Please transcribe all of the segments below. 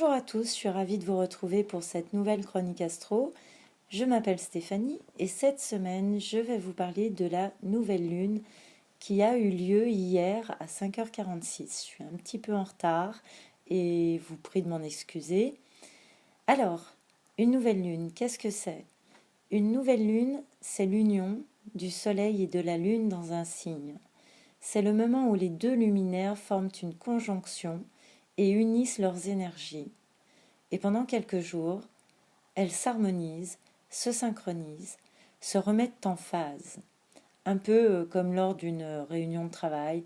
Bonjour à tous, je suis ravie de vous retrouver pour cette nouvelle chronique astro. Je m'appelle Stéphanie et cette semaine, je vais vous parler de la nouvelle lune qui a eu lieu hier à 5h46. Je suis un petit peu en retard et vous prie de m'en excuser. Alors, une nouvelle lune, qu'est-ce que c'est? Une nouvelle lune, c'est l'union du soleil et de la lune dans un signe. C'est le moment où les deux luminaires forment une conjonction et unissent leurs énergies. Et pendant quelques jours, elles s'harmonisent, se synchronisent, se remettent en phase. Un peu comme lors d'une réunion de travail,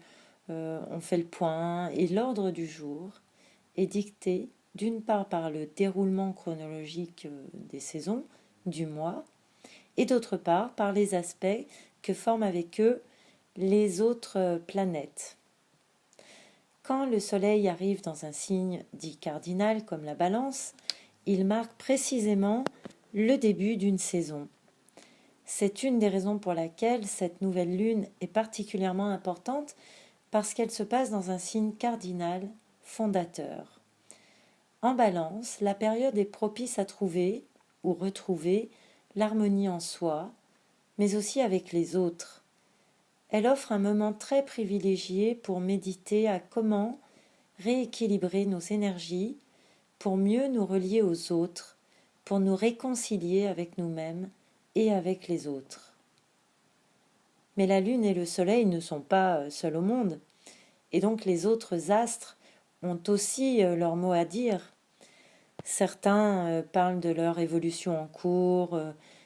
on fait le point et l'ordre du jour est dicté d'une part par le déroulement chronologique des saisons, du mois, et d'autre part par les aspects que forment avec eux les autres planètes. Quand le Soleil arrive dans un signe dit cardinal comme la Balance, il marque précisément le début d'une saison. C'est une des raisons pour laquelle cette nouvelle lune est particulièrement importante parce qu'elle se passe dans un signe cardinal fondateur. En Balance, la période est propice à trouver ou retrouver l'harmonie en soi, mais aussi avec les autres. Elle offre un moment très privilégié pour méditer à comment rééquilibrer nos énergies pour mieux nous relier aux autres, pour nous réconcilier avec nous-mêmes et avec les autres. Mais la Lune et le Soleil ne sont pas seuls au monde, et donc les autres astres ont aussi leur mot à dire. Certains parlent de leur évolution en cours,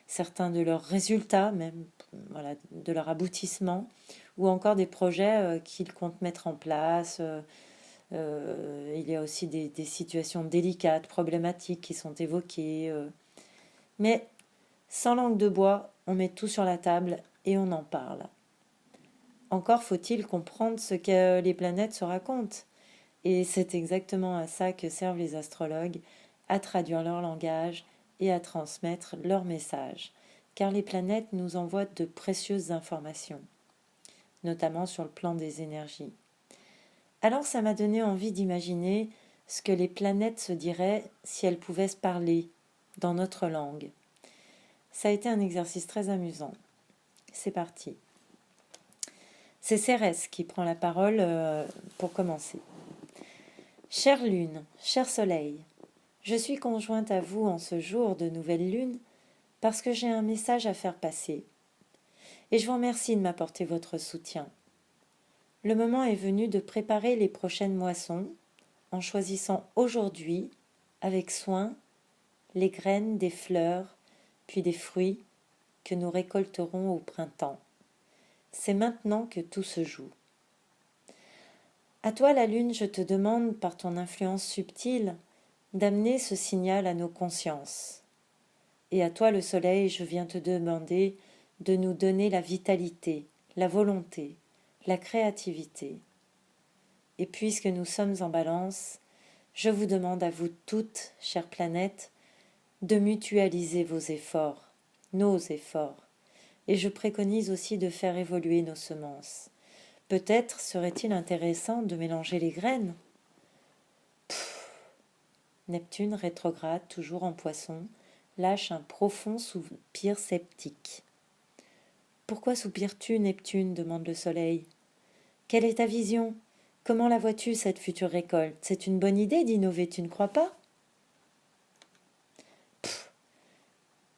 certains de leurs résultats même, voilà, de leur aboutissement, ou encore des projets qu'ils comptent mettre en place. Il y a aussi des situations délicates, problématiques qui sont évoquées. Mais sans langue de bois, on met tout sur la table et on en parle. Encore faut-il comprendre ce que les planètes se racontent. Et c'est exactement à ça que servent les astrologues, à traduire leur langage et à transmettre leurs messages. Car les planètes nous envoient de précieuses informations, notamment sur le plan des énergies. Alors ça m'a donné envie d'imaginer ce que les planètes se diraient si elles pouvaient se parler dans notre langue. Ça a été un exercice très amusant. C'est parti. C'est Cérès qui prend la parole pour commencer. Chère Lune, cher Soleil, je suis conjointe à vous en ce jour de nouvelle lune parce que j'ai un message à faire passer. Et je vous remercie de m'apporter votre soutien. Le moment est venu de préparer les prochaines moissons en choisissant aujourd'hui, avec soin, les graines des fleurs, puis des fruits que nous récolterons au printemps. C'est maintenant que tout se joue. À toi, la Lune, je te demande, par ton influence subtile, d'amener ce signal à nos consciences. Et à toi, le Soleil, je viens te demander de nous donner la vitalité, la volonté, la créativité. Et puisque nous sommes en balance, je vous demande à vous toutes, chères planètes, de mutualiser vos efforts, nos efforts. Et je préconise aussi de faire évoluer nos semences. Peut-être serait-il intéressant de mélanger les graines. Neptune rétrograde, toujours en Poisson, lâche un profond soupir sceptique. Pourquoi soupires-tu, Neptune demande le Soleil. Quelle est ta vision? Comment la vois-tu, cette future récolte? C'est une bonne idée d'innover, tu ne crois pas?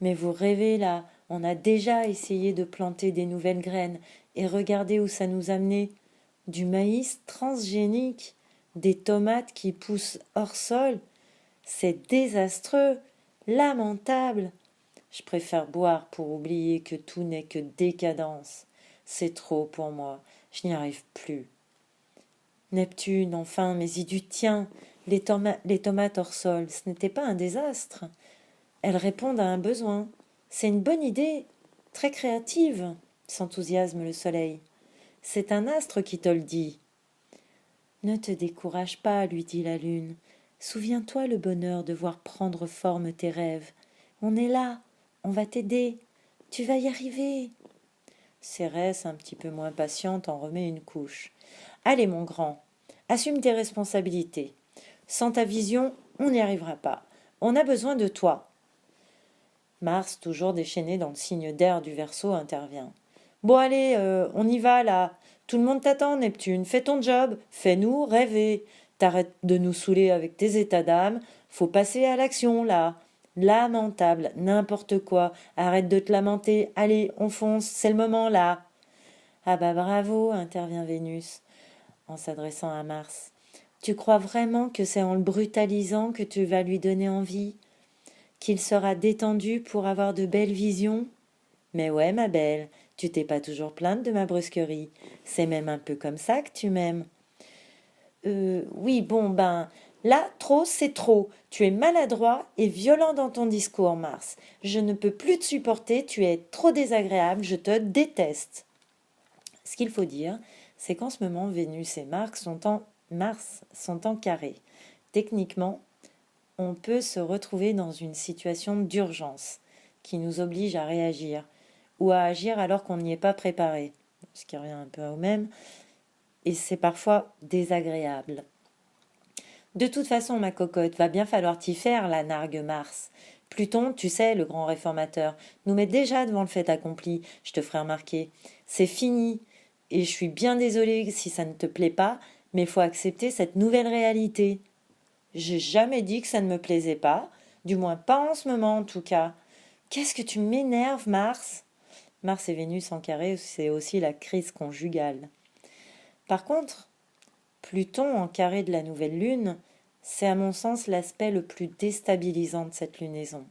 Mais vous rêvez là, on a déjà essayé de planter des nouvelles graines et regardez où ça nous a mené. Du maïs transgénique, des tomates qui poussent hors sol. C'est désastreux, lamentable. Je préfère boire pour oublier que tout n'est que décadence. C'est trop pour moi, je n'y arrive plus. Neptune, enfin, mais y du tien. Les tomates hors sol, ce n'était pas un désastre. Elles répondent à un besoin. C'est une bonne idée, très créative, s'enthousiasme le Soleil. C'est un astre qui te le dit. Ne te décourage pas, lui dit la Lune. Souviens-toi le bonheur de voir prendre forme tes rêves. On est là, on va t'aider. Tu vas y arriver. Cérès, un petit peu moins patiente, en remet une couche. Allez, mon grand, assume tes responsabilités. Sans ta vision, on n'y arrivera pas. On a besoin de toi. Mars, toujours déchaîné dans le signe d'air du Verseau, intervient. Bon allez, on y va là. Tout le monde t'attend, Neptune. Fais ton job. Fais-nous rêver. T'arrêtes de nous saouler avec tes états d'âme. Faut passer à l'action là. Lamentable, n'importe quoi. Arrête de te lamenter. Allez, on fonce. C'est le moment là. Ah bah bravo, intervient Vénus, en s'adressant à Mars. Tu crois vraiment que c'est en le brutalisant que tu vas lui donner envie? Qu'il sera détendu pour avoir de belles visions? Mais ouais, ma belle, tu t'es pas toujours plainte de ma brusquerie. C'est même un peu comme ça que tu m'aimes. Oui, bon, ben, là, trop, c'est trop. Tu es maladroit et violent dans ton discours, Mars. Je ne peux plus te supporter, tu es trop désagréable, je te déteste. Ce qu'il faut dire, c'est qu'en ce moment, Vénus et Mars sont en carré. Techniquement, on peut se retrouver dans une situation d'urgence qui nous oblige à réagir ou à agir alors qu'on n'y est pas préparé, ce qui revient un peu au même, et c'est parfois désagréable. De toute façon, ma cocotte, va bien falloir t'y faire, la nargue Mars. Pluton, tu sais, le grand réformateur, nous met déjà devant le fait accompli, je te ferai remarquer. C'est fini, et je suis bien désolée si ça ne te plaît pas, mais il faut accepter cette nouvelle réalité. J'ai jamais dit que ça ne me plaisait pas, du moins pas en ce moment en tout cas. Qu'est-ce que tu m'énerves, Mars? Mars et Vénus en carré, c'est aussi la crise conjugale. Par contre, Pluton en carré de la nouvelle lune, c'est à mon sens l'aspect le plus déstabilisant de cette lunaison.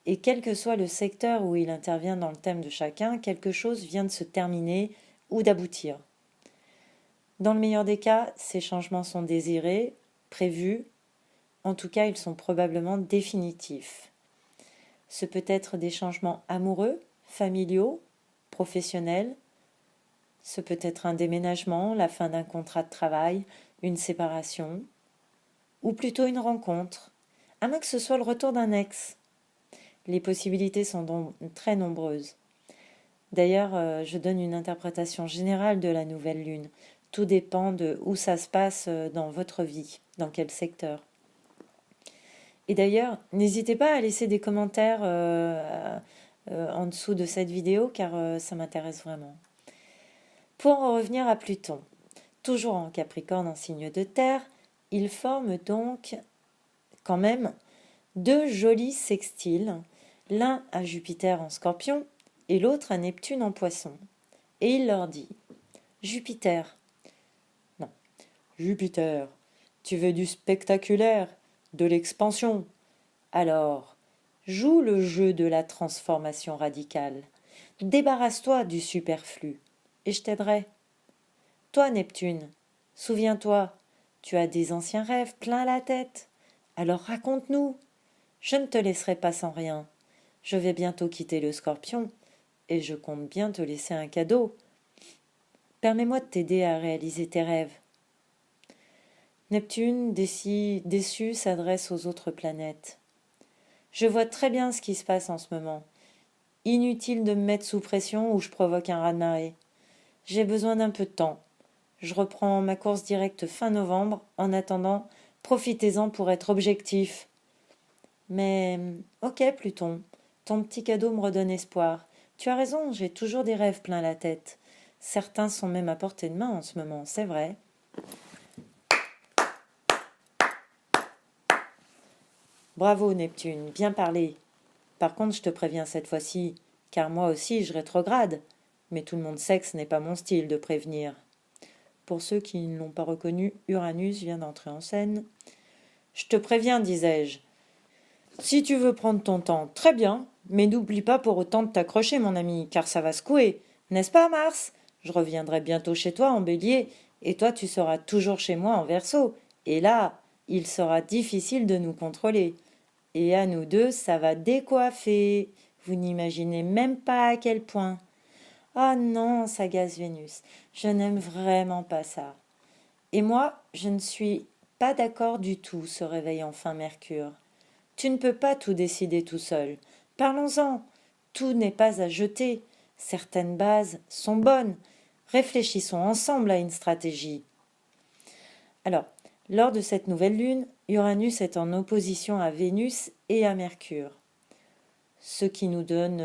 Et quel que soit le secteur où il intervient dans le thème de chacun, quelque chose vient de se terminer ou d'aboutir. Dans le meilleur des cas, ces changements sont désirés, prévus, en tout cas ils sont probablement définitifs. Ce peut être des changements amoureux, familiaux, professionnels. Ce peut être un déménagement, la fin d'un contrat de travail, une séparation, ou plutôt une rencontre, à moins que ce soit le retour d'un ex. Les possibilités sont donc très nombreuses. D'ailleurs, je donne une interprétation générale de la nouvelle lune. Tout dépend de où ça se passe dans votre vie, dans quel secteur. Et d'ailleurs, n'hésitez pas à laisser des commentaires en dessous de cette vidéo car ça m'intéresse vraiment. Pour en revenir à Pluton, toujours en Capricorne en signe de terre, il forme donc quand même deux jolis sextiles, l'un à Jupiter en Scorpion et l'autre à Neptune en Poisson. Et il leur dit Jupiter, non, Jupiter, tu veux du spectaculaire, de l'expansion. Alors, joue le jeu de la transformation radicale. Débarrasse-toi du superflu, et je t'aiderai. Toi, Neptune, souviens-toi, tu as des anciens rêves plein la tête. Alors raconte-nous. Je ne te laisserai pas sans rien. Je vais bientôt quitter le Scorpion, et je compte bien te laisser un cadeau. Permets-moi de t'aider à réaliser tes rêves. Neptune, déçu, s'adresse aux autres planètes. Je vois très bien ce qui se passe en ce moment. Inutile de me mettre sous pression ou je provoque un raz-de-marée. J'ai besoin d'un peu de temps. Je reprends ma course directe fin novembre. En attendant, profitez-en pour être objectif. Mais, ok, Pluton, ton petit cadeau me redonne espoir. Tu as raison, j'ai toujours des rêves plein la tête. Certains sont même à portée de main en ce moment, c'est vrai. Bravo, Neptune, bien parlé. Par contre, je te préviens cette fois-ci, car moi aussi je rétrograde. Mais tout le monde sait que ce n'est pas mon style de prévenir. Pour ceux qui ne l'ont pas reconnu, Uranus vient d'entrer en scène. Je te préviens, disais-je. Si tu veux prendre ton temps, très bien, mais n'oublie pas pour autant de t'accrocher, mon ami, car ça va secouer. N'est-ce pas, Mars? Je reviendrai bientôt chez toi en bélier, et toi tu seras toujours chez moi en verseau. Et là, il sera difficile de nous contrôler. Et à nous deux, ça va décoiffer. Vous n'imaginez même pas à quel point. Ah non, s'agace Vénus, je n'aime vraiment pas ça. Et moi, je ne suis pas d'accord du tout, se réveille enfin Mercure. Tu ne peux pas tout décider tout seul. Parlons-en. Tout n'est pas à jeter. Certaines bases sont bonnes. Réfléchissons ensemble à une stratégie. Alors, lors de cette nouvelle lune, Uranus est en opposition à Vénus et à Mercure, ce qui nous donne,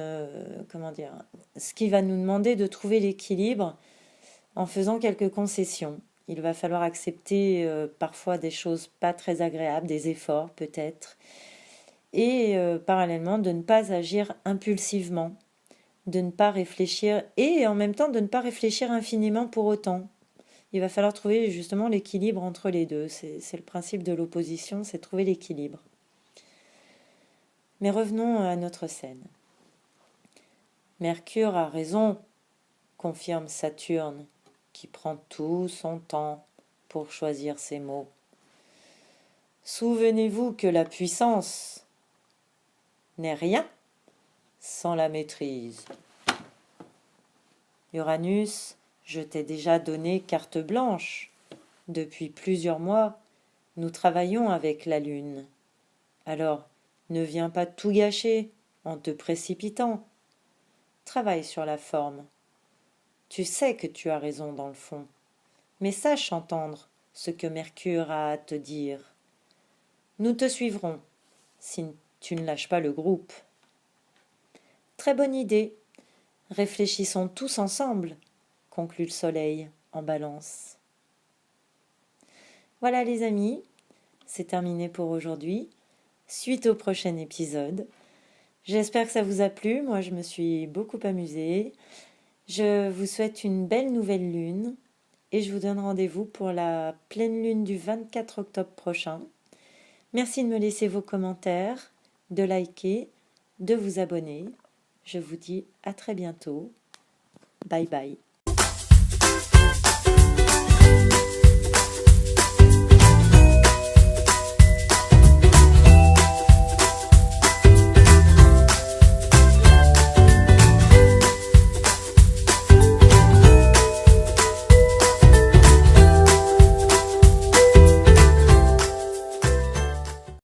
ce qui va nous demander de trouver l'équilibre en faisant quelques concessions. Il va falloir accepter parfois des choses pas très agréables, des efforts peut-être, et parallèlement de ne pas agir impulsivement, de ne pas réfléchir, et en même temps de ne pas réfléchir infiniment pour autant. Il va falloir trouver justement l'équilibre entre les deux. C'est le principe de l'opposition, c'est trouver l'équilibre. Mais revenons à notre scène. Mercure a raison, confirme Saturne, qui prend tout son temps pour choisir ses mots. Souvenez-vous que la puissance n'est rien sans la maîtrise. Uranus, je t'ai déjà donné carte blanche. Depuis plusieurs mois, nous travaillons avec la Lune. Alors, ne viens pas tout gâcher en te précipitant. Travaille sur la forme. Tu sais que tu as raison dans le fond, mais sache entendre ce que Mercure a à te dire. Nous te suivrons, si tu ne lâches pas le groupe. Très bonne idée. Réfléchissons tous ensemble, conclut le Soleil en Balance. Voilà les amis, c'est terminé pour aujourd'hui. Suite au prochain épisode. J'espère que ça vous a plu, moi je me suis beaucoup amusée. Je vous souhaite une belle nouvelle lune et je vous donne rendez-vous pour la pleine lune du 24 octobre prochain. Merci de me laisser vos commentaires, de liker, de vous abonner. Je vous dis à très bientôt. Bye bye.